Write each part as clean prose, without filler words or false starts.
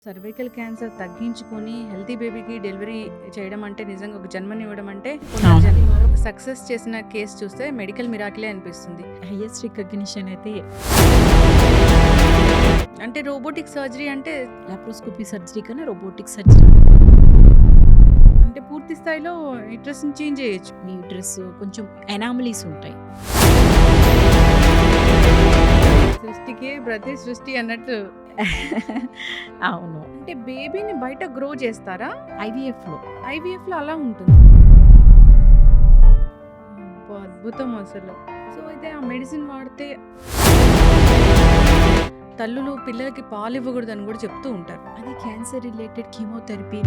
Cervical cancer తగ్గించుకొని healthy బేబీకి delivery చేయడం అంటే నిజంగా ఒక జన్మనివ్వడం అంటే సక్సెస్ చేసిన కేసు చూస్తే మెడికల్ మిరాకిలే అనిపిస్తుంది. హైయెస్ట్ రికగ్నిషన్ అయితే అంటే రోబోటిక్ సర్జరీ అంటే లాప్రోస్కోపీ సర్జరీ కన్నా రోబోటిక్ సర్జరీ. అంటే పూర్తి స్థాయిలో యూట్రస్ ని చేంజ్ చేయొచ్చు. మీ యూట్రస్ కొంచెం ఎనామలీస్ ఉంటాయి. సృష్టికే ప్రతి సృష్టి అన్నట్టు. అవును, అంటే బేబీని బయట గ్రో చేస్తారా? ఐవీఎఫ్ లో అలా ఉంటుంది. అబ్బా, అద్భుతం అసలు. సో అయితే ఆ మెడిసిన్ వాడితే తల్లులు పిల్లలకి పాలు ఇవ్వకూడదని కూడా చెప్తూ ఉంటారు. అది క్యాన్సర్ రిలేటెడ్ కీమోథెరపీ.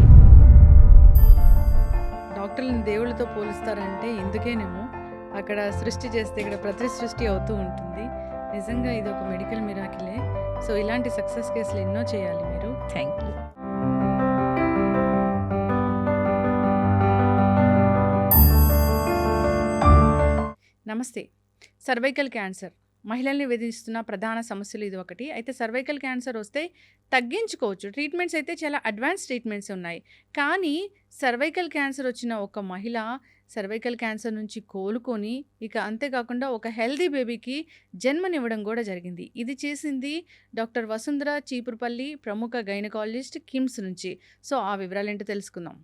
డాక్టర్లను దేవుళ్ళతో పోలుస్తారంటే ఎందుకేనేమో. అక్కడ సృష్టి చేస్తే ఇక్కడ ప్రతి సృష్టి అవుతూ ఉంటుంది. నిజంగా ఇది ఒక మెడికల్ మిరాకిలే. సో ఇలాంటి సక్సెస్ కేసులు ఎన్నో చేయాలి మీరు. Thank you. నమస్తే. సర్వైకల్ క్యాన్సర్ మహిళల్ని వేధిస్తున్న ప్రధాన సమస్యలు ఇది ఒకటి. అయితే సర్వైకల్ క్యాన్సర్ వస్తే తగ్గించుకోవచ్చు. ట్రీట్మెంట్స్ అయితే చాలా అడ్వాన్స్ ట్రీట్మెంట్స్ ఉన్నాయి. కానీ సర్వైకల్ క్యాన్సర్ వచ్చిన ఒక మహిళ సర్వైకల్ క్యాన్సర్ నుంచి కోలుకొని ఇక అంతేకాకుండా ఒక హెల్దీ బేబీకి జన్మనివ్వడం కూడా జరిగింది. ఇది చేసింది డాక్టర్ వసుంధర చీపురుపల్లి, ప్రముఖ గైనకాలజిస్ట్, కిమ్స్ నుంచి. సో ఆ వివరాలు ఏంటో తెలుసుకుందాం.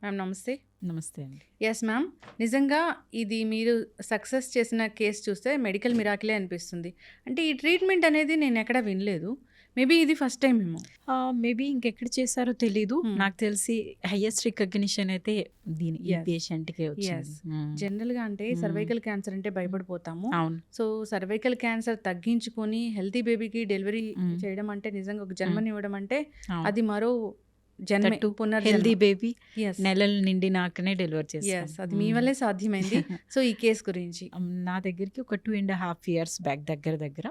మ్యామ్ నమస్తే. నమస్తే అండి. ఎస్ మ్యామ్, నిజంగా ఇది మీరు సక్సెస్ చేసిన కేసు చూస్తే మెడికల్ మిరాకిలే అనిపిస్తుంది. అంటే ఈ ట్రీట్మెంట్ అనేది నేను ఎక్కడ వినలేదు. మేబీ ఇది ఫస్ట్ టైం ఏమో. మేబీ ఇంకెక్కడ చేశారో తెలీదు. నాకు తెలిసి హైయెస్ట్ రికగ్నిషన్ అయితే ఈ పేషెంట్కే వచ్చింది. జనరల్గా అంటే సర్వైకల్ క్యాన్సర్ అంటే భయపడిపోతాము. అవును. సో సర్వైకల్ క్యాన్సర్ తగ్గించుకొని హెల్తీ బేబీకి డెలివరీ చేయడం అంటే నిజంగా ఒక జన్మనివ్వడం అంటే అది మరో జన్మే, హెల్దీ బేబీ Yes. నెలలు నిండినాకనే డెలివర్ చేశాను. అది మీ వల్లే సాధ్యమైంది. సో ఈ కేసు గురించి నా దగ్గరికి ఒక 2.5 years బ్యాక్ దగ్గర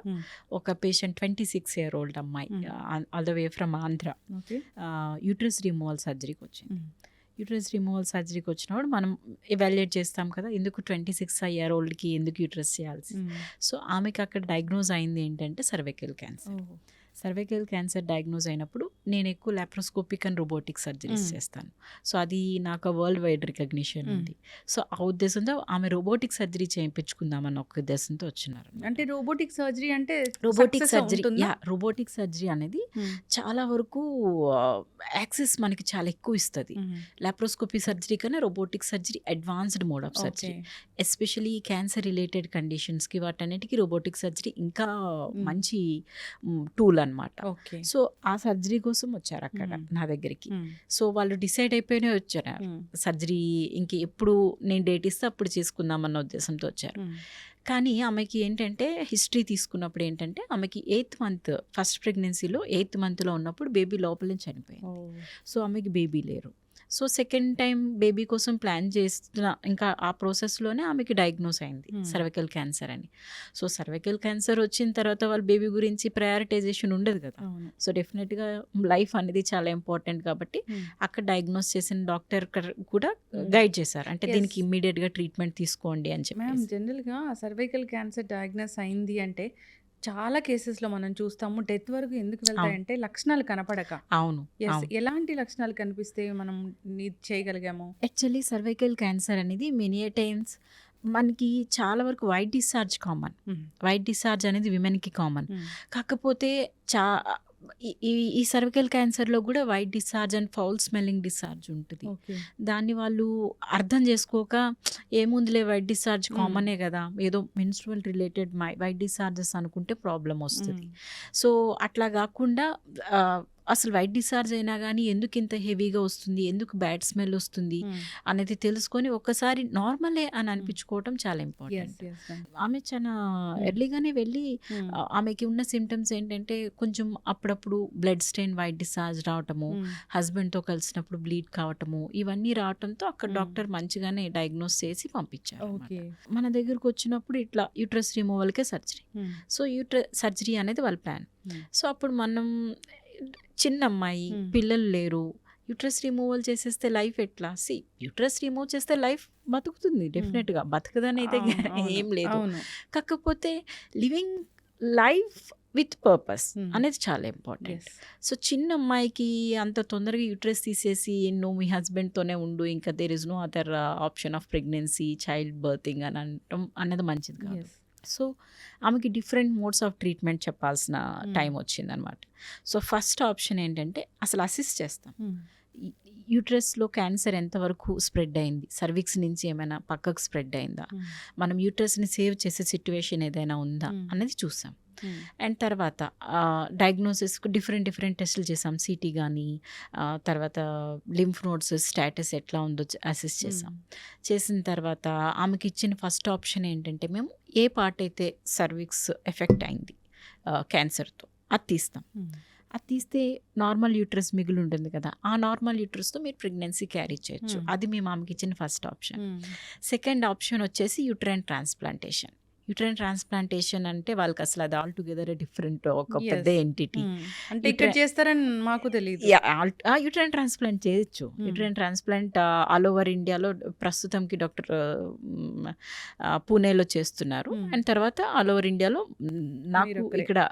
ఒక పేషెంట్ 26 year old అమ్మాయి all the way from Andhra uterus removal సర్జరీకి వచ్చింది. యూట్రస్ రిమూవల్ సర్జరీకి వచ్చినప్పుడు మనం ఎవాల్యుయేట్ చేస్తాం కదా, ఎందుకు 26 year oldకి ఎందుకు యూట్రస్ చేయాల్సి. సో ఆమెకి అక్కడ డయాగ్నోజ్ అయింది ఏంటంటే cervical cancer. Cervical cancer diagnose అయినప్పుడు నేను ఎక్కువ లాప్రోస్కోపిక్ అండ్ రోబోటిక్ సర్జరీస్ చేస్తాను. సో అది నాకు వరల్డ్ వైడ్ రికగ్నిషన్ ఉంది. సో ఆ ఉద్దేశంతో ఆమె రోబోటిక్ సర్జరీ చేయించుకుందామని ఒక ఉద్దేశంతో వచ్చినారు. అంటే రోబోటిక్ సర్జరీ అంటే రోబోటిక్ సర్జరీ అనేది చాలా వరకు యాక్సెస్ మనకి చాలా ఎక్కువ ఇస్తుంది. లాప్రోస్కోపీ సర్జరీ కన్నా robotic surgery advanced mode of surgery. Especially cancer related కండిషన్స్కి వాటన్నిటికీ రోబోటిక్ సర్జరీ ఇంకా మంచి టూల్ అనమాట. సో ఆ సర్జరీ కోసం వచ్చారు అక్కడ నా దగ్గరికి. సో వాళ్ళు డిసైడ్ అయిపోయినే వచ్చారు సర్జరీ ఇంక ఎప్పుడు నేను డేట్ ఇస్తే అప్పుడు చేసుకుందామన్న ఉద్దేశంతో వచ్చారు. కానీ ఆమెకి ఏంటంటే హిస్టరీ తీసుకున్నప్పుడు ఏంటంటే ఆమెకి 8th month ఫస్ట్ ప్రెగ్నెన్సీలో 8th monthలో ఉన్నప్పుడు బేబీ లోపలే చనిపోయింది. సో ఆమెకి బేబీ లేరు. సో సెకండ్ టైం బేబీ కోసం ప్లాన్ చేస్తున్న ఇంకా ఆ ప్రాసెస్లోనే ఆమెకి డయాగ్నోస్ అయింది సర్వైకల్ క్యాన్సర్ అని. సో సర్వైకల్ క్యాన్సర్ వచ్చిన తర్వాత వాళ్ళ బేబీ గురించి ప్రయారిటైజేషన్ ఉండదు కదా. సో డెఫినెట్గా లైఫ్ అనేది చాలా ఇంపార్టెంట్ కాబట్టి అక్కడ డయాగ్నోస్ చేసిన డాక్టర్ కూడా గైడ్ చేశారు, అంటే దీనికి ఇమ్మీడియట్గా ట్రీట్మెంట్ తీసుకోండి అని చెప్పి. మ్యామ్ జనరల్గా సర్వైకల్ క్యాన్సర్ డయాగ్నోస్ అయింది అంటే చాలా కేసెస్లో మనం చూస్తాము డెత్ వరకు ఎందుకు వెళ్తాయంటే లక్షణాలు కనపడక. అవును. ఎలాంటి లక్షణాలు కనిపిస్తే మనం చేయగలిగాము? యాక్చువల్లీ సర్వైకల్ క్యాన్సర్ అనేది మెనీ టైమ్స్ మనకి చాలా వరకు white discharge common. White discharge అనేది విమెన్కి కామన్. కాకపోతే ఈ సర్వికల్ క్యాన్సర్లో కూడా white discharge and foul smelling discharge ఉంటుంది. దాన్ని వాళ్ళు అర్థం చేసుకోక ఏముందిలే వైట్ డిశ్చార్జ్ కామనే కదా, ఏదో మెన్స్ట్రువల్ రిలేటెడ్ వైట్ డిశ్చార్జెస్ అనుకుంటే ప్రాబ్లం వస్తుంది. సో అట్లా కాకుండా అసలు వైట్ డిశ్చార్జ్ అయినా కానీ ఎందుకు ఇంత హెవీగా వస్తుంది, ఎందుకు బ్యాడ్ స్మెల్ వస్తుంది అనేది తెలుసుకొని ఒకసారి నార్మలే అని అనిపించుకోవటం చాలా ఇంపార్టెంట్. ఆమె చాలా ఎర్లీగానే వెళ్ళి ఆమెకి ఉన్న సిమ్టమ్స్ ఏంటంటే కొంచెం అప్పుడప్పుడు బ్లడ్ స్టెయిన్ వైట్ డిశ్చార్జ్ రావటము, హస్బెండ్తో కలిసినప్పుడు బ్లీడ్ కావటము, ఇవన్నీ రావటంతో అక్కడ డాక్టర్ మంచిగానే డయాగ్నోస్ చేసి పంపించారు. మన దగ్గరకు వచ్చినప్పుడు ఇట్లా యూట్రస్ రిమూవల్కే సర్జరీ. సో సర్జరీ అనేది వాళ్ళ ప్లాన్. సో అప్పుడు మనం చిన్న అమ్మాయి, పిల్లలు లేరు, యూట్రస్ రిమూవల్ చేసేస్తే లైఫ్ ఎట్లా? యూట్రస్ రిమూవ్ చేస్తే లైఫ్ బతుకుతుంది డెఫినెట్గా, బతకదని అయితే ఏం లేదు. కాకపోతే లివింగ్ లైఫ్ విత్ పర్పస్ అనేది చాలా ఇంపార్టెంట్. సో చిన్న అమ్మాయికి అంత తొందరగా యూట్రస్ తీసేసి నువ్వు మీ హస్బెండ్తోనే ఉండు, ఇంకా there is no other option of pregnancy, child birthing అని అనటం అనేది మంచిది కాదు. సో ఆమెకి డిఫరెంట్ మోడ్స్ ఆఫ్ ట్రీట్మెంట్ చెప్పాల్సిన టైం వచ్చిందనమాట. సో ఫస్ట్ ఆప్షన్ ఏంటంటే అసలు అసిస్ట్ చేస్తాం. యూట్రస్లో క్యాన్సర్ ఎంతవరకు స్ప్రెడ్ అయింది, సర్విక్స్ నుంచి ఏమైనా పక్కకు స్ప్రెడ్ అయిందా, మనం యూట్రస్ని సేవ్ చేసే సిట్యువేషన్ ఏదైనా ఉందా అనేది చూసాం. అండ్ తర్వాత డయాగ్నోసిస్కు డిఫరెంట్ టెస్టులు చేసాం. సిటీ కానీ తర్వాత లింఫ్ నోడ్స్ స్టేటస్ ఎట్లా ఉందో అసెస్ చేసాం. చేసిన తర్వాత ఆమెకి ఇచ్చిన ఫస్ట్ ఆప్షన్ ఏంటంటే మేము ఏ పార్ట్ అయితే సర్విక్స్ ఎఫెక్ట్ అయింది క్యాన్సర్తో అది తీస్తాం. అది తీస్తే నార్మల్ యూట్రస్ మిగిలి ఉంటుంది కదా, ఆ నార్మల్ యూట్రస్తో మీరు ప్రెగ్నెన్సీ క్యారీ చేయొచ్చు. అది మేము ఆమెకి ఇచ్చిన ఫస్ట్ ఆప్షన్. సెకండ్ ఆప్షన్ వచ్చేసి యూట్రైన్ ట్రాన్స్ప్లాంటేషన్. యూట్రైన్ ట్రాన్స్ప్లాంటేషన్ అంటే వాళ్ళకి అసలు అది ఆల్ టుగెదర్ డిఫరెంట్, ఒక పెద్ద ఎంటిటీ. అంటే ఇక్కడ చేస్తారని మాకు తెలియదు. యూట్రైన్ ట్రాన్స్ప్లాంట్ చేయొచ్చు. యూట్రైన్ ట్రాన్స్ప్లాంట్ ఆల్ ఓవర్ ఇండియాలో ప్రస్తుతంకి డాక్టర్ పూణేలో చేస్తున్నారు. అండ్ తర్వాత ఆల్ ఓవర్ ఇండియాలో నాకు ఇక్కడ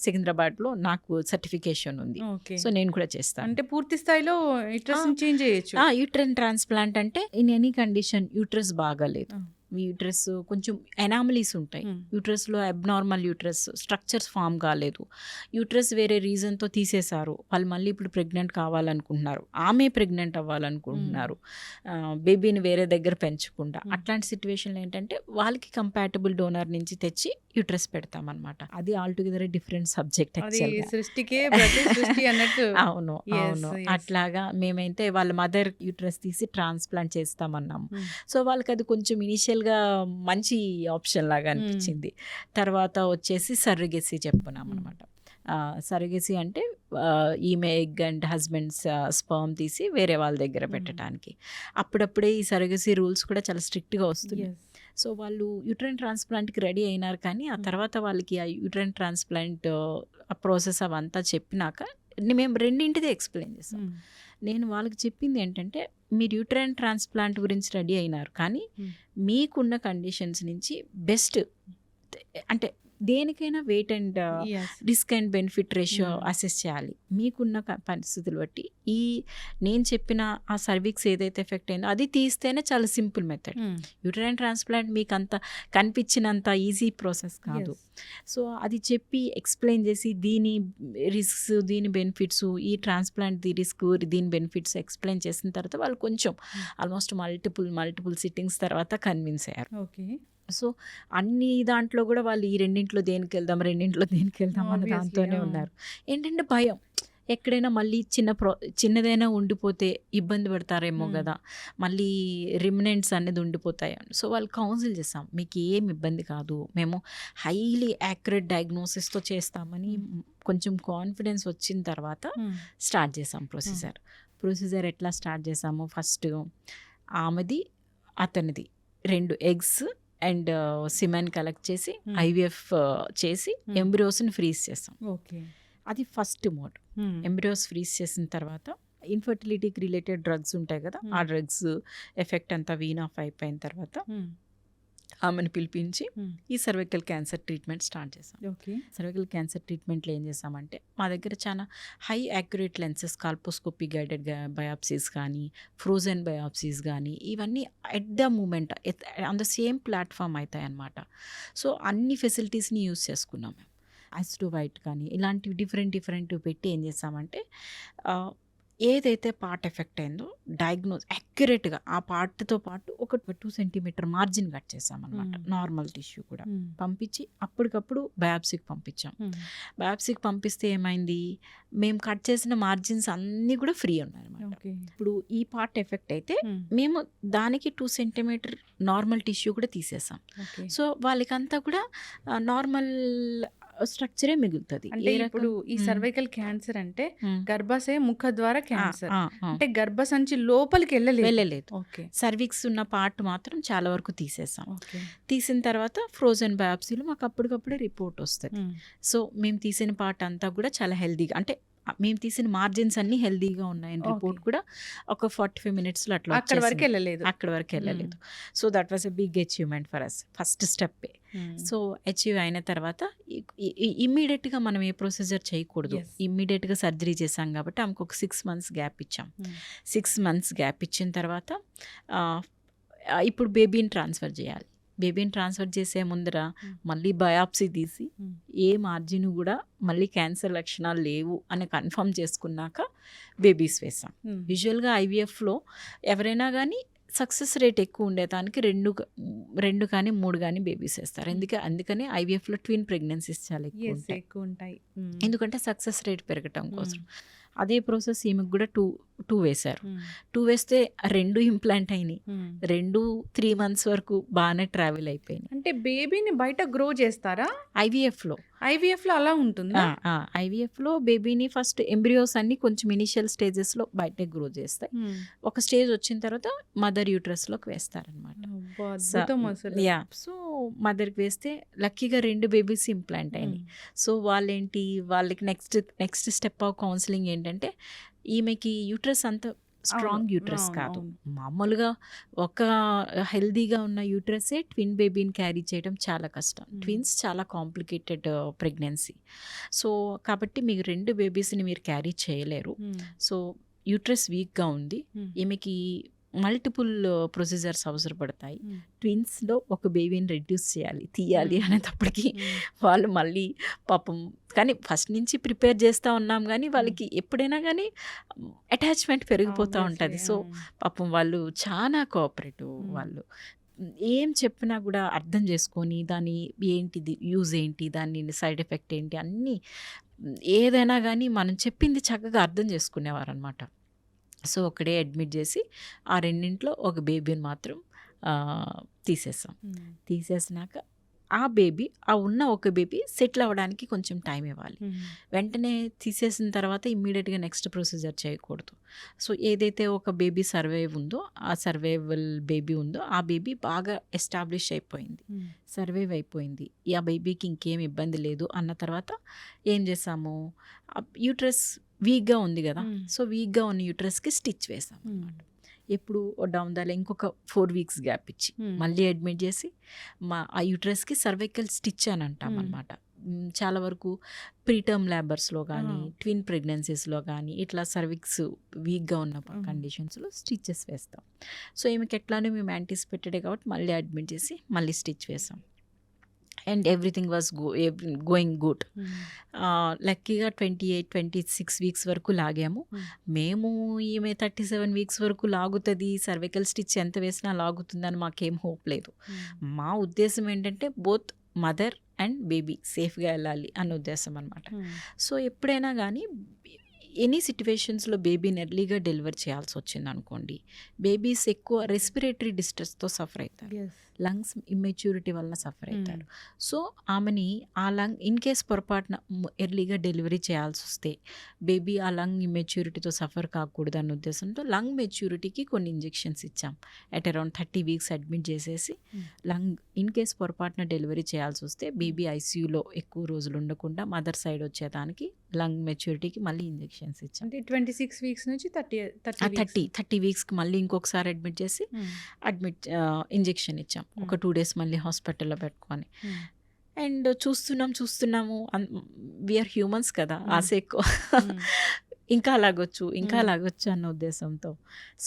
సికింద్రాబాద్లో నాకు సర్టిఫికేషన్ ఉంది. సో నేను కూడా చేస్తాను. అంటే పూర్తి స్థాయిలో యూట్రస్ చేంజ్ చేయొచ్చు. యూట్రైన్ ట్రాన్స్ప్లాంట్ అంటే ఇన్ ఎనీ కండిషన్ యూట్రస్ బాగాలేదు, యూట్రస్ కొంచెం ఎనామలీస్ ఉంటాయి, యూట్రస్లో అబ్నార్మల్ యూట్రస్ స్ట్రక్చర్స్ ఫామ్ కాలేదు, యూట్రస్ వేరే రీజన్తో తీసేశారు, వాళ్ళు మళ్ళీ ఇప్పుడు ప్రెగ్నెంట్ కావాలనుకుంటున్నారు, ఆమె ప్రెగ్నెంట్ అవ్వాలనుకుంటున్నారు, బేబీని వేరే దగ్గర పెంచకుండా, అట్లాంటి సిచ్యువేషన్లో ఏంటంటే వాళ్ళకి కంపాటబుల్ డోనర్ నుంచి తెచ్చి యూట్రస్ పెడతామన్నమాట. అది ఆల్ టుగెదర్ డిఫరెంట్ సబ్జెక్ట్. అవును అవును. అట్లాగా మేమైతే వాళ్ళ మదర్ యూట్రస్ తీసి ట్రాన్స్ప్లాంట్ చేస్తామన్నాము. సో వాళ్ళకి అది కొంచెం ఇనిషియల్గా మంచి ఆప్షన్ లాగా అనిపించింది. తర్వాత వచ్చేసి సర్రగేసీ చెప్పుకున్నాం అనమాట. సర్రగేసీ అంటే ఈమె ఎగ్ అండ్ హస్బెండ్స్ స్పర్మ్ తీసి వేరే వాళ్ళ దగ్గర పెట్టడానికి. అప్పుడప్పుడే ఈ సర్రగేసీ రూల్స్ కూడా చాలా స్ట్రిక్ట్గా వస్తున్నాయి. సో వాళ్ళు యూట్రైన్ ట్రాన్స్ప్లాంట్కి రెడీ అయినారు, కానీ ఆ తర్వాత వాళ్ళకి ఆ యూట్రైన్ ట్రాన్స్ప్లాంట్ ప్రాసెస్ అవంతా చెప్పినాక మేము రెండింటిదే ఎక్స్ప్లెయిన్ చేస్తాం. నేను వాళ్ళకి చెప్పింది ఏంటంటే మీరు యూట్రైన్ ట్రాన్స్ప్లాంట్ గురించి రెడీ అయినారు, కానీ మీకున్న కండిషన్స్ నుంచి బెస్ట్ అంటే దేనికైనా weight and risk and benefit ratio assess చేయాలి మీకున్న పరిస్థితులు బట్టి. ఈ నేను చెప్పిన ఆ సర్విక్స్ ఏదైతే ఎఫెక్ట్ అయిందో అది తీస్తేనే చాలా సింపుల్ మెథడ్. యూట్రైన్ ట్రాన్స్ప్లాంట్ మీకు అంత కనిపించినంత ఈజీ ప్రాసెస్ కాదు. సో అది చెప్పి ఎక్స్ప్లెయిన్ చేసి దీని రిస్క్స్ దీని బెనిఫిట్స్, ఈ ట్రాన్స్ప్లాంట్ ది రిస్క్ దీని బెనిఫిట్స్ ఎక్స్ప్లెయిన్ చేసిన తర్వాత వాళ్ళు కొంచెం ఆల్మోస్ట్ మల్టిపుల్ సిట్టింగ్స్ తర్వాత కన్విన్స్ అయ్యారు. ఓకే. సో అన్ని దాంట్లో కూడా వాళ్ళు ఈ రెండింటిలో దేనికి వెళ్దాం అన్న దాంతోనే ఉన్నారు. ఏంటంటే భయం, ఎక్కడైనా మళ్ళీ చిన్నదైనా ఉండిపోతే ఇబ్బంది పడతారేమో కదా, మళ్ళీ రిమినెంట్స్ అనేది ఉండిపోతాయి. సో వాళ్ళు కౌన్సిల్ చేస్తాం, మీకు ఏం ఇబ్బంది కాదు, మేము హైలీ యాక్యురేట్ డయాగ్నోసిస్తో చేస్తామని కొంచెం కాన్ఫిడెన్స్ వచ్చిన తర్వాత స్టార్ట్ చేసాం ప్రొసీజర్. ఎట్లా స్టార్ట్ చేసాము, ఫస్ట్ ఆమెది అతనిది 2 ఎగ్స్ అండ్ సిమెన్ కలెక్ట్ చేసి ఐవీఎఫ్ చేసి ఎంబ్రియోస్ని ఫ్రీజ్ చేస్తాం. ఓకే, అది ఫస్ట్ మోడ్. ఎంబ్రియోస్ ఫ్రీజ్ చేసిన తర్వాత ఇన్ఫర్టిలిటీకి రిలేటెడ్ డ్రగ్స్ ఉంటాయి కదా, ఆ డ్రగ్స్ ఎఫెక్ట్ అంతా వీన్ ఆఫ్ అయిపోయిన తర్వాత ఆమెను పిలిపించి ఈ సర్వైకల్ క్యాన్సర్ ట్రీట్మెంట్ స్టార్ట్ చేసాం. సర్వైకల్ క్యాన్సర్ ట్రీట్మెంట్లో ఏం చేసామంటే మా దగ్గర చాలా high accurate lenses, colposcopy guided biopsies కానీ ఫ్రోజన్ బయాప్సీస్ కానీ ఇవన్నీ at the moment on the same platform అవుతాయి అన్నమాట. సో అన్ని ఫెసిలిటీస్ని యూజ్ చేసుకున్నాం మేము. ఐస్టో వైట్ కానీ ఇలాంటివి డిఫరెంట్ పెట్టి ఏం చేసామంటే ఏదైతే పార్ట్ ఎఫెక్ట్ అయిందో డయాగ్నోస్ యాక్యురేట్గా ఆ పార్ట్తో పాటు ఒక 2 సెంటీమీటర్ మార్జిన్ కట్ చేసామన్నమాట. నార్మల్ టిష్యూ కూడా పంపించి అప్పటికప్పుడు బయాప్సీకి పంపించాం. బయాప్సీకి పంపిస్తే ఏమైంది, మేము కట్ చేసిన మార్జిన్స్ అన్నీ కూడా ఫ్రీ ఉన్నాయన్నమాట. ఇప్పుడు ఈ పార్ట్ ఎఫెక్ట్ అయితే మేము దానికి 2 సెంటీమీటర్ నార్మల్ టిష్యూ కూడా తీసేసాం. సో వాళ్ళకంతా కూడా నార్మల్ స్ట్రక్చరే మిగులుతుంది. అంటే ఇప్పుడు ఈ సర్వైకల్ క్యాన్సర్ అంటే గర్భాశయ ముఖ ద్వారా క్యాన్సర్, అంటే గర్భసంచి లోపలికి వెళ్ళలేదు. సర్విక్స్ ఉన్న పార్ట్ మాత్రం చాలా వరకు తీసేసాం. తీసిన తర్వాత ఫ్రోజన్ బయాప్సీలో మాకు అప్పటికప్పుడే రిపోర్ట్ వస్తుంది. సో మేము తీసిన పార్ట్ అంతా కూడా చాలా హెల్దీగా, అంటే మేము తీసిన మార్జిన్స్ అన్నీ హెల్తీగా ఉన్నాయని రిపోర్ట్ ఓకే. కూడా ఒక 45 మినిట్స్‌లో అట్లా అక్కడి వరకు వచ్చేసింది. వెళ్ళలేదు. అక్కడి వరకు వెళ్ళలేదు. So that was a big achievement for us. First స్టెప్పే. సో అచీవ్ అయిన తర్వాత ఇమ్మీడియట్‌గా మనం ఏ ప్రొసీజర్ చేయకూడదు. యెస్. ఇమ్మీడియట్‌గా సర్జరీ చేశాం కాబట్టి ఆమెకు ఒక 6 మంత్స్ గ్యాప్ ఇచ్చాం. 6 మంత్స్ గ్యాప్ ఇచ్చిన తర్వాత ఆహ్, ఇప్పుడు బేబీని ట్రాన్స్‌ఫర్ చేయాలి. బేబీని ట్రాన్స్‌ఫర్ చేసే ముందర మళ్ళీ బయాప్సీ తీసి ఏ మార్జిన్ కూడా మళ్ళీ క్యాన్సర్ లక్షణాలు లేవు అని కన్ఫర్మ్ చేసుకున్నాక బేబీస్ వేసాం. యూజువల్గా ఐవీఎఫ్లో ఎవరైనా కానీ సక్సెస్ రేట్ ఎక్కువ ఉండేదానికి 2 కానీ 3 కానీ బేబీస్ వేస్తారు. అందుకని ఐవీఎఫ్లో ట్విన్ ప్రెగ్నెన్సీస్ చాలా ఎక్కువ యెస్, ఉంటాయి. ఎక్కువ ఉంటాయి. ఎందుకంటే సక్సెస్ రేట్ పెరగటం కోసం. అదే ప్రాసెస్ ఈమెకు కూడా 2 వేశారు. 2 వేస్తే 2 ఇంప్లాంట్ అయినాయి. 2 3 మంత్స్ వరకు బాగానే ట్రావెల్ అయిపోయినాయి. అంటే బేబీని బయట గ్రో చేస్తారా? ఐవీఎఫ్లో ఐవీఎఫ్లో అలా ఉంటుందా? ఐవీఎఫ్లో బేబీని ఫస్ట్ ఎంబ్రియోస్ అన్ని కొంచెం ఇనిషియల్ స్టేజెస్లో బయటే గ్రో చేస్తాయి. ఒక స్టేజ్ వచ్చిన తర్వాత మదర్ యూట్రస్లోకి వేస్తారనమాట. అబ్బా, అద్భుతం అసలు. సో మదర్కి వేస్తే లక్కీగా 2 బేబీస్ ఇంప్లాంట్ అయినాయి. సో వాళ్ళకి నెక్స్ట్ స్టెప్ ఆఫ్ కౌన్సిలింగ్ ఏంటంటే ఈమెకి యూట్రస్ అంత స్ట్రాంగ్ యూట్రస్ కాదు. మామూలుగా ఒక హెల్దీగా ఉన్న యూట్రసే ట్విన్ బేబీని క్యారీ చేయడం చాలా కష్టం. ట్విన్స్ చాలా కాంప్లికేటెడ్ ప్రెగ్నెన్సీ. సో కాబట్టి మీకు 2 బేబీస్ని మీరు క్యారీ చేయలేరు. సో యూట్రస్ వీక్గా ఉంది. ఈమెకి మల్టిపుల్ ప్రొసీజర్స్ అవసరపడతాయి. ట్విన్స్లో ఒక బేబీని రెడ్యూస్ తీయాలి అనేటప్పటికి వాళ్ళు మళ్ళీ పాపం కానీ ఫస్ట్ నుంచి ప్రిపేర్ చేస్తూ ఉన్నాం కానీ వాళ్ళకి ఎప్పుడైనా కానీ అటాచ్మెంట్ పెరిగిపోతూ ఉంటుంది. సో పాపం వాళ్ళు చాలా కోఆపరేటివ్. వాళ్ళు ఏం చెప్పినా కూడా అర్థం చేసుకొని దాని ఏంటిది యూజ్ ఏంటి, దాని సైడ్ ఎఫెక్ట్ ఏంటి అన్నీ ఏదైనా కానీ మనం చెప్పింది చక్కగా అర్థం చేసుకునేవారు అనమాట. సో ఒకడే అడ్మిట్ చేసి ఆ 2 ఒక బేబీని మాత్రం తీసేసాం. తీసేసినాక ఆ ఉన్న ఒక బేబీ సెటిల్ అవ్వడానికి కొంచెం టైం ఇవ్వాలి. వెంటనే తీసేసిన తర్వాత ఇమ్మీడియట్గా నెక్స్ట్ ప్రొసీజర్ చేయకూడదు. సో ఏదైతే ఒక బేబీ సర్వైవల్ బేబీ ఉందో ఆ బేబీ బాగా ఎస్టాబ్లిష్ అయిపోయింది, సర్వైవ్ అయిపోయింది, ఆ బేబీకి ఇంకేం ఇబ్బంది లేదు అన్న తర్వాత ఏం చేసాము, యూట్రస్ వీక్గా ఉంది కదా, సో వీక్గా ఉన్న యూట్రస్కి స్టిచ్ వేసాం అన్నమాట. ఎప్పుడు డౌన్ దాలో ఇంకొక 4 వీక్స్ గ్యాప్ ఇచ్చి మళ్ళీ అడ్మిట్ చేసి ఆ యూట్రస్కి సర్వైకల్ స్టిచ్ అని అంటాం అనమాట. చాలా వరకు ప్రీటర్మ్ లేబర్స్లో కానీ ట్విన్ ప్రెగ్నెన్సీస్లో కానీ ఇట్లా సర్విక్స్ వీక్గా ఉన్న కండిషన్స్లో స్టిచెస్ వేస్తాం. సో ఈమెకి ఎట్లానో మేము యాంటిసిపేటెడే కాబట్టి మళ్ళీ అడ్మిట్ చేసి మళ్ళీ స్టిచ్ వేసాం. And everything was going good. లక్కీగా 28-26 వీక్స్ వరకు లాగాము మేము. ఈమె 37 వీక్స్ వరకు లాగుతుంది, సర్వికల్ స్టిచ్ ఎంత వేసినా లాగుతుందని మాకేం హోప్ లేదు. మా ఉద్దేశం ఏంటంటే బోత్ మదర్ అండ్ బేబీ సేఫ్గా వెళ్ళాలి అన్న ఉద్దేశం అనమాట. సో ఎప్పుడైనా కానీ ఎనీ సిట్యువేషన్స్లో బేబీని ఎర్లీగా డెలివర్ చేయాల్సి వచ్చింది అనుకోండి, బేబీస్ ఎక్కువ రెస్పిరేటరీ డిస్ట్రెస్తో సఫర్ అవుతారు, లంగ్స్ ఇమ్మెచ్యూరిటీ వల్ల సఫర్ అవుతారు. సో ఆమెని ఆ లంగ్ ఇన్ కేస్ పొరపాటున ఎర్లీగా డెలివరీ చేయాల్సి వస్తే బేబీ ఆ లంగ్ ఇమ్మెచ్యూరిటీతో సఫర్ కాకూడదు అన్న ఉద్దేశంతో లంగ్ మెచ్యూరిటీకి కొన్ని ఇంజెక్షన్స్ ఇచ్చాం. అట్ అరౌండ్ 30 వీక్స్ అడ్మిట్ చేసేసి లంగ్ ఇన్ కేస్ పొరపాటున డెలివరీ చేయాల్సి వస్తే బేబీ ఐసీయూలో ఎక్కువ రోజులు ఉండకుండా మదర్ సైడ్ వచ్చేదానికి లంగ్ మెచ్యూరిటీకి మళ్ళీ ఇంజెక్షన్స్ ఇచ్చాం. అంటే 26 వీక్స్ నుంచి 30 వీక్స్కి మళ్ళీ ఇంకొకసారి అడ్మిట్ చేసి ఇంజెక్షన్ ఇచ్చాం. ఒక 2 days మళ్ళీ హాస్పిటల్లో పెట్టుకొని. అండ్ చూస్తున్నాము వీఆర్ హ్యూమన్స్ కదా, ఆశ ఎక్కువ, ఇంకా అలాగొచ్చు అన్న ఉద్దేశంతో.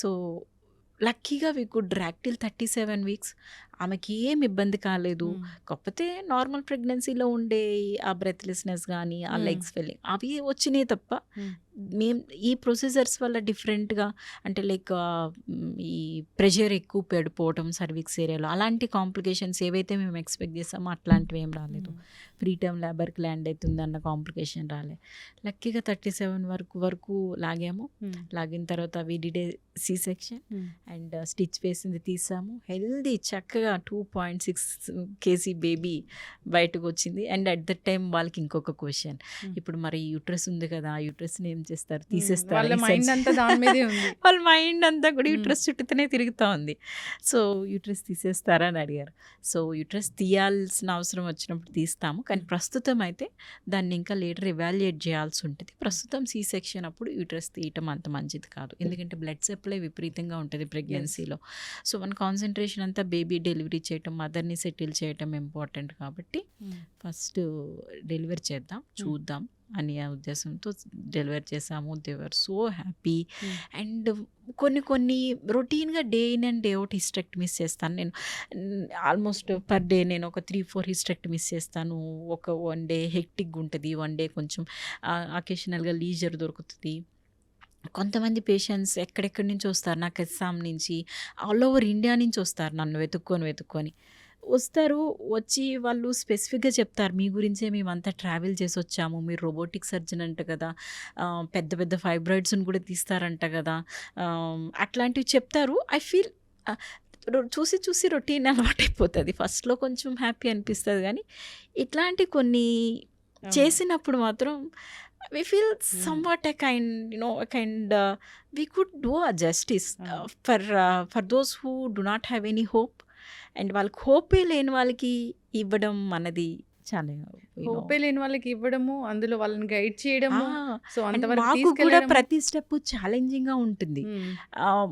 సో లక్కీగా we could drag till 37 weeks. ఆమెకి ఏం ఇబ్బంది కాలేదు. కాకపోతే నార్మల్ ప్రెగ్నెన్సీలో ఉండే ఆ బ్రెత్లెస్నెస్ కానీ ఆ లెగ్స్ ఫెల్లింగ్ అవి వచ్చినాయి తప్ప మేము ఈ ప్రొసీజర్స్ వల్ల డిఫరెంట్గా అంటే లైక్ ఈ ప్రెషర్ ఎక్కువ పడిపోవటం సర్విక్స్ ఏరియాలో అలాంటి కాంప్లికేషన్స్ ఏవైతే మేము ఎక్స్పెక్ట్ చేస్తామో అట్లాంటివి ఏం రాలేదు. ప్రీటర్మ్ లేబర్కి ల్యాండ్ అవుతుంది అన్న కాంప్లికేషన్ రాలేదు. లక్కీగా 37 వరకు లాగాము. లాగిన తర్వాత we did a C section and stitch వేసింది తీసాము. హెల్దీ చక్కగా 2.6 kg బేబీ బయటకు వచ్చింది. అండ్ అట్ దట్ టైం వాళ్ళకి ఇంకొక క్వశ్చన్, ఇప్పుడు మరి యూట్రస్ ఉంది కదా, యూట్రస్ని ఏం చేస్తారు, తీసేస్తారు. వాళ్ళ మైండ్ అంతా దాని మీదే ఉంది. వాళ్ళ మైండ్ అంతా కూడా యూట్రస్ చుట్టూనే తిరుగుతూ ఉంది. సో యూట్రస్ తీసేస్తారా అని అడిగారు. సో యూట్రస్ తీయాల్సిన అవసరం వచ్చినప్పుడు తీస్తాము, కానీ ప్రస్తుతం అయితే దాన్ని ఇంకా లేటర్ ఎవాల్యుయేట్ చేయాల్సి ఉంటుంది. ప్రస్తుతం సి సెక్షన్ అప్పుడు యూట్రస్ తీయటం అంత మంచిది కాదు, ఎందుకంటే బ్లడ్ సప్లై విపరీతంగా ఉంటుంది ప్రెగ్నెన్సీలో. సో మన కాన్సన్ట్రేషన్ అంతా బేబీ డెలివరీ చేయటం, మదర్ని సెటిల్ చేయటం ఇంపార్టెంట్ కాబట్టి ఫస్ట్ డెలివరీ చేద్దాం, చూద్దాం అని ఆ ఉద్దేశంతో డెలివరీ చేసాము. They were so happy. And కొన్ని రొటీన్గా day in and day out hysterectomies చేస్తాను నేను. ఆల్మోస్ట్ పర్ డే నేను ఒక 3-4 హిస్టెక్టమీస్ చేస్తాను. ఒక 1 డే హెక్టిక్గా ఉంటుంది, 1 డే కొంచెం అకేషనల్గా లీజర్ దొరుకుతుంది. కొంతమంది పేషెంట్స్ ఎక్కడెక్కడి నుంచి వస్తారు, నాకు అస్సాం నుంచి, ఆల్ ఓవర్ ఇండియా నుంచి వస్తారు, నన్ను వెతుక్కొని వస్తారు. వచ్చి వాళ్ళు స్పెసిఫిక్గా చెప్తారు, మీ గురించే మేమంతా ట్రావెల్ చేసి వచ్చాము, మీరు రోబోటిక్ సర్జన్ అంట కదా, పెద్ద పెద్ద ఫైబ్రాయిడ్స్ని కూడా తీస్తారంట కదా, అట్లాంటివి చెప్తారు. ఐ ఫీల్ చూసి రొటీన్ అలవాటైపోతుంది. ఫస్ట్లో కొంచెం హ్యాపీ అనిపిస్తుంది, కానీ ఇట్లాంటి కొన్ని చేసినప్పుడు మాత్రం we feel somewhat a kind we could do a justice for those who do not have any hope, and వాళ్ళకి హోపే లేని వాళ్ళకి ఇవ్వడం అన్నది చాలా హోపే లేని వాళ్ళకి ఇవ్వడము, అందులో వాళ్ళని గైడ్ చేయడము. సో అంతవరకు మాకు కూడా తీసుకెళ్ళడము. ప్రతి స్టెప్ ఛాలెంజింగ్గా ఉంటుంది.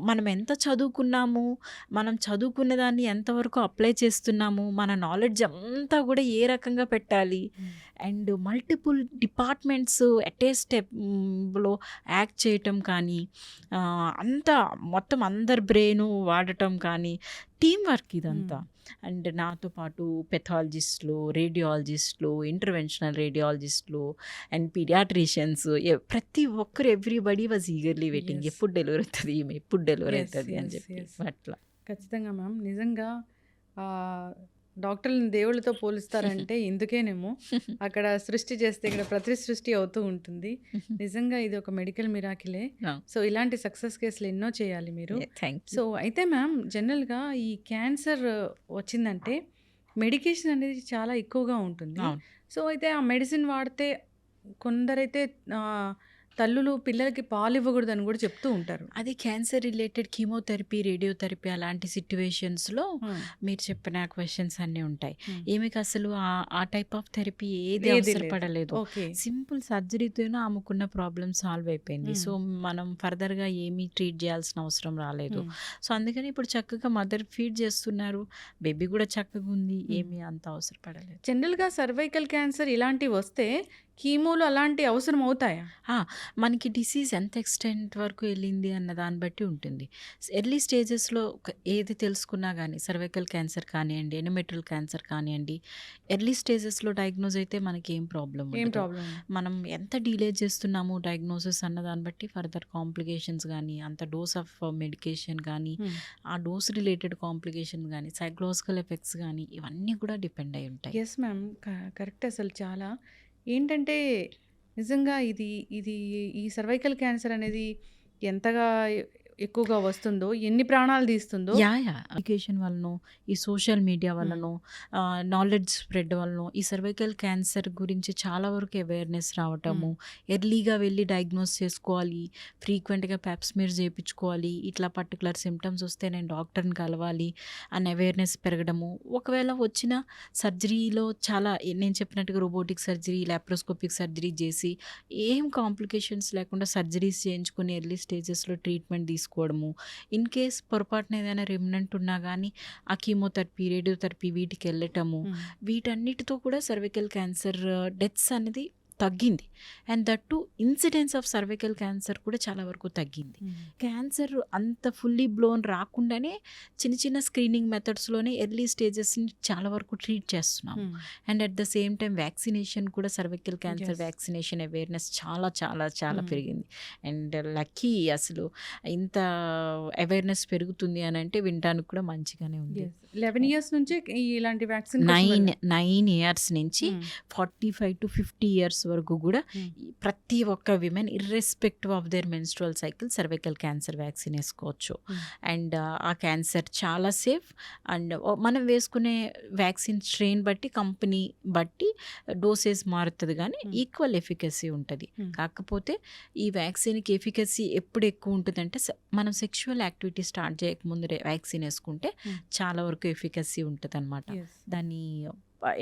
మనం ఎంత చదువుకున్నాము, మనం చదువుకున్న దాన్ని ఎంతవరకు అప్లై చేస్తున్నాము, మన నాలెడ్జ్ అంతా కూడా ఏ రకంగా పెట్టాలి, and multiple departments at a స్టెప్లో యాక్ట్ చేయటం కానీ, అంతా మొత్తం అందరి బ్రెయిన్ వాడటం కానీ, టీం వర్క్ ఇదంతా. అండ్ నాతో పాటు పెథాలజిస్టులు, రేడియాలజిస్టులు, ఇంటర్వెన్షనల్ రేడియాలజిస్టులు అండ్ పీడియాట్రిషియన్స్, ప్రతి ఒక్కరు ఎవ్రీబడి వాజ్ ఈగర్లీ వెయిటింగ్, ఎప్పుడు డెలివరీ అవుతుంది, ఎప్పుడు డెలివరీ అవుతుంది అని చెప్పి. అట్లా ఖచ్చితంగా మ్యామ్. నిజంగా డాక్టర్లను దేవుళ్ళతో పోలుస్తారంటే ఇందుకేనేమో. అక్కడ సృష్టి చేస్తే ఇక్కడ ప్రతి సృష్టి అవుతూ ఉంటుంది. నిజంగా ఇది ఒక మెడికల్ మిరాకిలే. సో ఇలాంటి సక్సెస్ కేసులు ఎన్నో చేయాలి మీరు. Thank you. సో అయితే మ్యామ్, జనరల్గా ఈ క్యాన్సర్ వచ్చిందంటే మెడికేషన్ అనేది చాలా ఎక్కువగా ఉంటుంది. అవును. సో అయితే ఆ మెడిసిన్ వాడితే కొందరైతే తల్లులు పిల్లలకి పాలు ఇవ్వకూడదని కూడా చెప్తూ ఉంటారు. అది క్యాన్సర్ రిలేటెడ్ కీమోథెరపీ, రేడియోథెరపీ అలాంటి సిట్యువేషన్స్లో మీరు చెప్పిన క్వశ్చన్స్ అన్నీ ఉంటాయి. ఈమెకి అసలు ఆ టైప్ ఆఫ్ థెరపీ ఏది అవసరపడలేదు. ఓకే. సింపుల్ సర్జరీతోనే ఆమెకున్న ప్రాబ్లమ్ సాల్వ్ అయిపోయింది. సో మనం ఫర్దర్గా ఏమీ ట్రీట్ చేయాల్సిన అవసరం రాలేదు. సో అందుకని ఇప్పుడు చక్కగా మదర్ ఫీడ్ చేస్తున్నారు, బేబీ కూడా చక్కగా ఉంది, ఏమీ అంత అవసరపడలేదు. జనరల్గా సర్వైకల్ క్యాన్సర్ ఇలాంటివి వస్తే కీమోలు అలాంటి అవసరం అవుతాయా? మనకి డిసీజ్ ఎంత ఎక్స్టెంట్ వరకు వెళ్ళింది అన్న దాన్ని బట్టి ఉంటుంది. ఎర్లీ స్టేజెస్లో ఏది తెలుసుకున్నా కానీ, సర్వైకల్ క్యాన్సర్ కానివ్వండి, ఎండోమెట్రియల్ క్యాన్సర్ కానివ్వండి, ఎర్లీ స్టేజెస్లో డయాగ్నోజ్ అయితే మనకి ఏం ప్రాబ్లం ఉండదు. మనం ఎంత డిలే చేస్తున్నాము డయాగ్నోసిస్ అన్న దాన్ని బట్టి ఫర్దర్ కాంప్లికేషన్స్ కానీ, అంత డోస్ ఆఫ్ మెడికేషన్ కానీ, ఆ డోస్ రిలేటెడ్ కాంప్లికేషన్ కానీ, సైకలాజికల్ ఎఫెక్ట్స్ కానీ, ఇవన్నీ కూడా డిపెండ్ అయి ఉంటాయి. Yes ma'am, correct. అసలు చాలా ఏంటంటే నిజంగా ఇది ఈ సర్వైకల్ క్యాన్సర్ అనేది ఎంతగా ఎక్కువగా వస్తుందో, ఎన్ని ప్రాణాలు తీస్తుందో. ఎడ్యుకేషన్ వలన, ఈ సోషల్ మీడియా వలన, నాలెడ్జ్ స్ప్రెడ్ వలన ఈ సర్వైకల్ క్యాన్సర్ గురించి చాలా వరకు అవేర్నెస్ రావటము, ఎర్లీగా వెళ్ళి డయాగ్నోస్ చేసుకోవాలి, ఫ్రీక్వెంట్గా ప్యాప్స్మియర్ చేయించుకోవాలి, ఇట్లా పర్టికులర్ సిమ్టమ్స్ వస్తే నేను డాక్టర్ని కలవాలి అని అవేర్నెస్ పెరగడము. ఒకవేళ వచ్చిన సర్జరీలో చాలా నేను చెప్పినట్టుగా రోబోటిక్ సర్జరీ, లాప్రోస్కోపిక్ సర్జరీ చేసి ఏం కాంప్లికేషన్స్ లేకుండా సర్జరీస్ చేయించుకుని ఎర్లీ స్టేజెస్లో ట్రీట్మెంట్ తీసుకోవడము. ఇన్ కేస్ పొరపాటున ఏదైనా రెమినెంట్ ఉన్నా కానీ ఆ కీమోథెరపీ, రేడియోథెరపీ వీటికి వెళ్ళటము, వీటన్నిటితో కూడా సర్వైకల్ క్యాన్సర్ డెత్స్ అనేది తగ్గింది. And that to incidence of cervical cancer కూడా చాలా వరకు తగ్గింది. క్యాన్సర్ అంత ఫుల్లీ బ్లోన్ రాకుండానే చిన్న చిన్న స్క్రీనింగ్ మెథడ్స్లోనే ఎర్లీ స్టేజెస్ని చాలా వరకు ట్రీట్ చేస్తున్నాం. And at the same time vaccination కూడా, సర్వైకల్ క్యాన్సర్ వ్యాక్సినేషన్ అవేర్నెస్ చాలా చాలా చాలా పెరిగింది. అండ్ లక్కీ అసలు ఇంత అవేర్నెస్ పెరుగుతుంది అని అంటే వినడానికి కూడా మంచిగానే ఉంది. 11 years నుంచి ఇలాంటి వ్యాక్సిన్ 9 years నుంచి 45 to 50 years వరకు కూడా Hmm. ప్రతి ఒక్క women irrespective of their menstrual cycle cervical cancer vaccine వేసుకోవచ్చు. Hmm. అండ్ ఆ క్యాన్సర్ చాలా సేఫ్. అండ్ మనం వేసుకునే వ్యాక్సిన్ స్ట్రెయిన్ బట్టి కంపెనీ బట్టి డోసేజ్ మారుతుంది కానీ Hmm. ఈక్వల్ ఎఫికసీ ఉంటుంది. Hmm. కాకపోతే ఈ వ్యాక్సిన్కి ఎఫికసీ ఎప్పుడు ఎక్కువ ఉంటుందంటే మనం సెక్షువల్ యాక్టివిటీ స్టార్ట్ చేయకముందు వ్యాక్సిన్ వేసుకుంటే Hmm. చాలా వరకు ఎఫికసీ ఉంటుంది అనమాట. Yes. దాని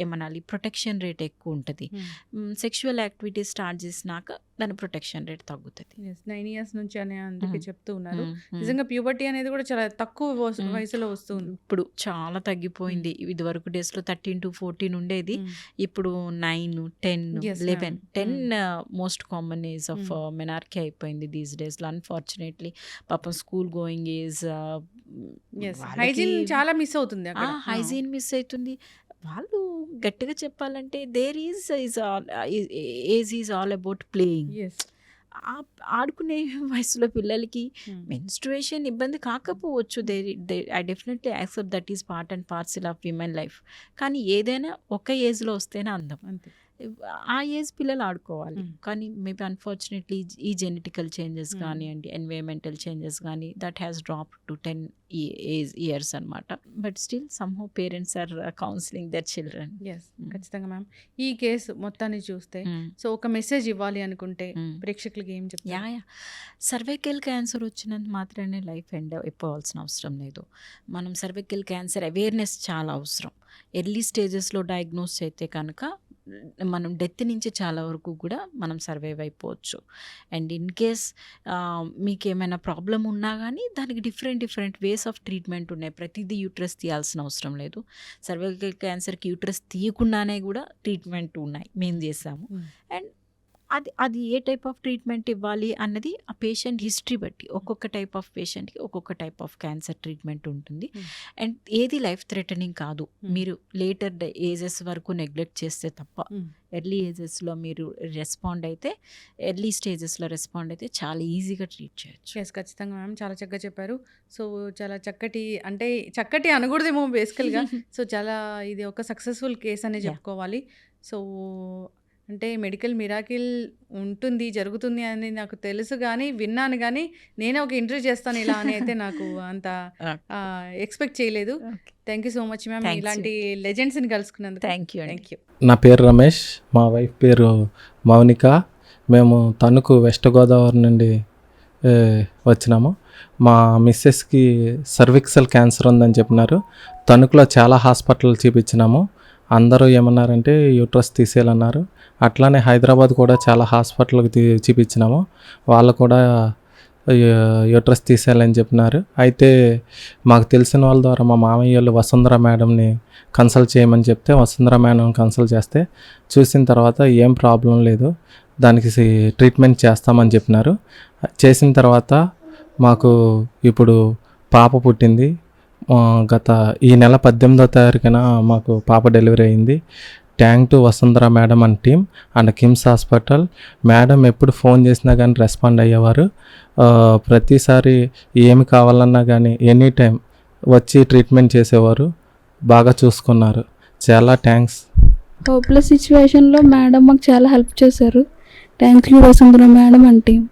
ఏమనాలి ప్రొటెక్షన్ రేట్ ఎక్కువ ఉంటుంది. Hmm. సెక్షువల్ యాక్టివిటీ స్టార్ట్ చేసినాక దాని ప్రొటెక్షన్ రేట్ తగ్గుతుంది. Yes. 9 years నుంచి అని అందుకే Hmm. చెప్తూ ఉన్నారు. Hmm. నిజంగా ప్యూబర్టీ అనేది కూడా చాలా తక్కువ Hmm. వయసులో వస్తుంది. ఇప్పుడు చాలా తగ్గిపోయింది. ఇది వరకు డేస్లో 13 to 14 ఉండేది. Hmm. ఇప్పుడు 9, 10, Yes, 11, ma'am. 10 most common age of menarche అయిపోయింది దీస్ డేస్లో. అన్ఫార్చునేట్లీ పాపం school going age Yes. Hygiene చాలా మిస్ అవుతుంది అక్కడ. హైజీన్ మిస్ అవుతుంది. వాళ్ళు గట్టిగా చెప్పాలంటే there is age is all about playing. Yes. ఆడుకునే వయసులో పిల్లలకి Hmm. మెన్స్ట్రుయేషన్ ఇబ్బంది కాకపోవచ్చు. I definitely accept that is part and parcel of women life. కానీ ఏదైనా ఒక ఏజ్లో వస్తేనే అందం. అంతే. ఆ ఏజ్ పిల్లలు ఆడుకోవాలి. Hmm. కానీ మేబీ అన్ఫార్చునేట్లీ ఈ జెనెటికల్ చేంజెస్ Hmm. కానివ్వండి, ఎన్వైరన్మెంటల్ చేంజెస్ కానీ that has drop to 10 years అనమాట. But still somehow parents are counselling their children. Yes. ఖచ్చితంగా మ్యామ్. ఈ కేసు మొత్తాన్ని చూస్తే సో ఒక మెసేజ్ ఇవ్వాలి అనుకుంటే ప్రేక్షకులకి ఏం చెప్తారు? యా సర్వైకల్ క్యాన్సర్ వచ్చినంత మాత్రమే లైఫ్ ఎండ్ అయిపోవాల్సిన అవసరం లేదు. మనం సర్వైకల్ క్యాన్సర్ అవేర్నెస్ చాలా అవసరం. ఎర్లీ స్టేజెస్లో డయాగ్నోస్ అయితే కనుక మనం డెత్ నుంచి చాలా వరకు కూడా మనం సర్వైవ్ అయిపోవచ్చు. అండ్ ఇన్ కేస్ మీకు ఏమైనా ప్రాబ్లం ఉన్నా కానీ దానికి డిఫరెంట్ వేస్ ఆఫ్ ట్రీట్మెంట్ ఉన్నాయి. ప్రతిదీ యూట్రస్ తీయాల్సిన అవసరం లేదు. సర్వైకల్ క్యాన్సర్కి యూట్రస్ తీయకుండానే కూడా ట్రీట్మెంట్ ఉన్నాయి, మేము చేసాము. అండ్ అది ఏ టైప్ ఆఫ్ ట్రీట్మెంట్ ఇవ్వాలి అన్నది ఆ పేషెంట్ హిస్టరీ బట్టి ఒక్కొక్క టైప్ ఆఫ్ పేషెంట్కి ఒక్కొక్క టైప్ ఆఫ్ క్యాన్సర్ ట్రీట్మెంట్ ఉంటుంది. అండ్ ఏది లైఫ్ థ్రెటనింగ్ కాదు. మీరు లేటర్ ఏజెస్ వరకు నెగ్లెక్ట్ చేస్తే తప్ప ఎర్లీ ఏజెస్లో మీరు రెస్పాండ్ అయితే, ఎర్లీ స్టేజెస్లో రెస్పాండ్ అయితే చాలా ఈజీగా ట్రీట్ చేయొచ్చు. ఎస్, ఖచ్చితంగా మ్యామ్. చాలా చక్కగా చెప్పారు. సో చాలా చక్కటి అనకూడదేమో బేసికల్గా. సో చాలా ఇది ఒక సక్సెస్ఫుల్ కేస్ అనే Yeah. చెప్పుకోవాలి. సో అంటే మెడికల్ మిరాకిల్ ఉంటుంది, జరుగుతుంది అని నాకు తెలుసు కానీ విన్నాను, కానీ నేనే ఒక ఇంటర్వ్యూ చేస్తాను ఇలా అని అయితే నాకు అంత ఎక్స్పెక్ట్ చేయలేదు. Thank you so much ma'am, Thanks ఇలాంటి లెజెండ్స్ని కలుసుకున్నందుకు. థ్యాంక్ యూ అండి. Thank you. నా పేరు రమేష్, మా వైఫ్ పేరు మౌనిక. మేము తణుకు వెస్ట్ గోదావరి నుండి వచ్చినాము. మా మిస్సెస్కి సర్విక్సల్ క్యాన్సర్ ఉందని చెప్పినారు. తణుకులో చాలా హాస్పిటల్ చూపించినాము. అందరూ ఏమన్నారంటే యూట్రస్ తీసేయాలన్నారు. అట్లానే హైదరాబాద్ కూడా చాలా హాస్పిటల్కి చూపించినాము. వాళ్ళు కూడా యూట్రస్ తీసేయాలని చెప్పినారు. అయితే మాకు తెలిసిన వాళ్ళ ద్వారా మా మామయ్య వాళ్ళు వసుంధర మేడంని కన్సల్ట్ చేయమని చెప్తే వసుంధర మేడం కన్సల్ట్ చేస్తే చూసిన తర్వాత ఏం ప్రాబ్లం లేదు, దానికి ట్రీట్మెంట్ చేస్తామని చెప్పినారు. చేసిన తర్వాత మాకు ఇప్పుడు పాప పుట్టింది. ఈ నెల 18వ తారీఖున మాకు పాప డెలివరీ అయింది. Thank to Vasundhara madam and team and KIMS hospital. Madam ఎప్పుడు ఫోన్ చేసినా కానీ రెస్పాండ్ అయ్యేవారు. ప్రతిసారి ఏమి కావాలన్నా కానీ ఎనీ టైం వచ్చి ట్రీట్మెంట్ చేసేవారు. బాగా చూసుకున్నారు. చాలా థ్యాంక్స్. హోప్లెస్ సిచ్యువేషన్లో మేడం మాకు చాలా హెల్ప్ చేశారు. Thank you Vasundhara madam and team.